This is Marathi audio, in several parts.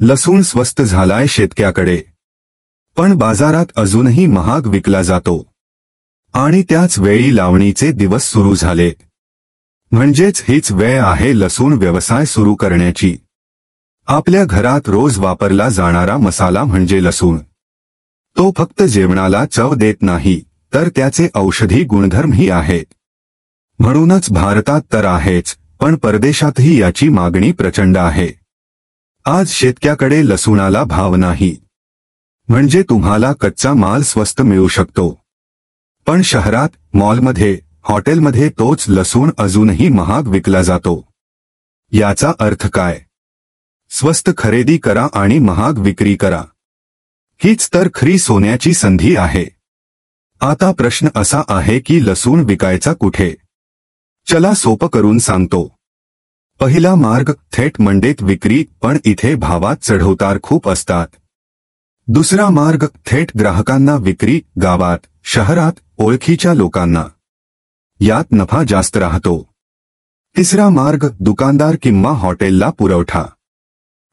लसूण स्वस्त झालाय शेतकऱ्याकडे, पण बाजारात अजूनही महाग विकला जातो. आणि त्याच वेळी लावणीचे दिवस सुरू झाले. म्हणजेच हीच वेळ आहे लसूण व्यवसाय सुरू करण्याची. आपल्या घरात रोज वापरला जाणारा मसाला म्हणजे लसूण. तो फक्त जेवणाला चव देत नाही, तर त्याचे औषधी गुणधर्मही आहेत. म्हणूनच भारतात तर आहेच, पण परदेशातही याची मागणी प्रचंड आहे. आज शेतकऱ्याकडे लसूणाला भाव नाही, म्हणजे तुम्हाला कच्चा माल स्वस्त मिळू शकतो. पण शहरात, मॉलमध्ये, हॉटेलमध्ये तोच लसूण अजूनही महाग विकला जातो. याचा अर्थ काय? स्वस्त खरेदी करा आणि महाग विक्री करा. हीच तर खरी सोन्याची संधी आहे. आता प्रश्न असा आहे की लसूण विकायचा कुठे? चला सोपं करून सांगतो. पहिला मार्ग थेट मंडीत विक्री, पण इथे भावात चढउतार खूप असतात. दुसरा मार्ग थेट ग्राहकांना विक्री, गावात, शहरात, ओळखीच्या लोकांना. यात नफा जास्त राहतो. तिसरा मार्ग दुकानदार किंवा हॉटेलला पुरवठा.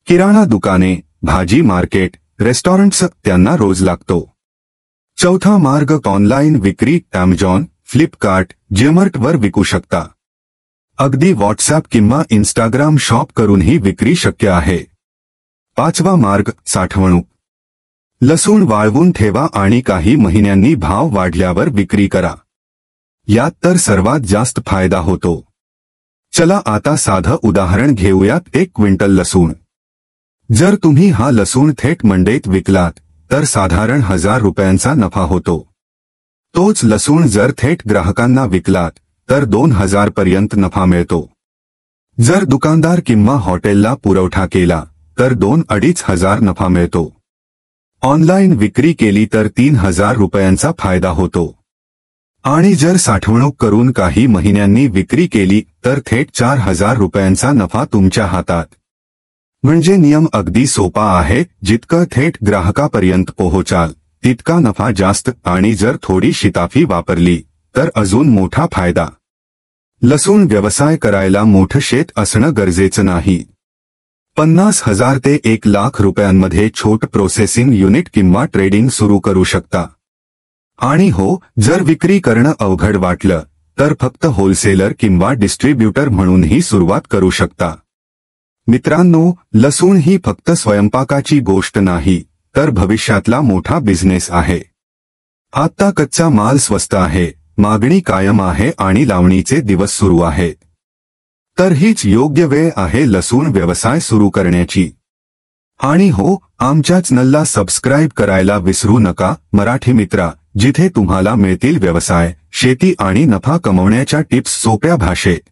किराणा दुकाने, भाजी मार्केट, रेस्टॉरंट्स त्यांना रोज लागतो. चौथा मार्ग ऑनलाईन विक्री, अॅमेझॉन, फ्लिपकार्ट, जिमार्टवर विकू शकता. अगदी व्हॉट्सॲप किंवा इंस्टाग्राम शॉप करूनही विक्री शक्य आहे. पाचवा मार्ग साठवणूक. लसूण वाळवून ठेवा आणि काही महिन्यांनी भाव वाढल्यावर विक्री करा. यात तर सर्वात जास्त फायदा होतो. चला आता साधं उदाहरण घेऊयात. 1 क्विंटल लसूण. जर तुम्ही हा लसूण थेट मंडईत विकलात, तर साधारण 1000 रुपयांचा नफा होतो. तोच लसूण जर थेट ग्राहकांना विकलात, तर 2000 पर्यंत नफा मिळतो. जर दुकानदार किंवा हॉटेलला पुरवठा केला, तर 2-2.5 हजार नफा मिळतो. ऑनलाईन विक्री केली तर 3000 रुपयांचा फायदा होतो. आणि जर साठवणूक करून काही महिन्यांनी विक्री केली, तर थेट 4000 रुपयांचा नफा तुमच्या हातात. म्हणजे नियम अगदी सोपा आहे. जितकं थेट ग्राहकापर्यंत पोहोचाल, तितका नफा जास्त. आणि जर थोडी शिताफी वापरली, तर अजून मोठा फायदा. लसूण व्यवसाय करायला मोठं शेत असणं गरजेचं नाही. 50,000 ते 1 लाख रुपयांमध्ये छोट प्रोसेसिंग युनिट किंवा ट्रेडिंग सुरू करू शकता. आणि हो, जर विक्री करणं अवघड वाटलं, तर फक्त होलसेलर किंवा डिस्ट्रीब्युटर म्हणूनही सुरुवात करू शकता. मित्रांनो, लसूण ही फक्त स्वयंपाकाची गोष्ट नाही, तर भविष्यातला मोठा बिझनेस आहे. आता कच्चा माल स्वस्त आहे, मागणी कायम आहे आणि लावणीचे दिवस सुरू आहेत. तर हीच योग्य वेळ आहे लसूण व्यवसाय सुरू करण्याची. आणि हो, आमच्या चॅनलला सबस्क्राईब करायला विसरू नका. मराठी मित्रा, जिथे तुम्हाला मिळतील व्यवसाय, शेती आणि नफा कमवण्याच्या टिप्स सोप्या भाषेत.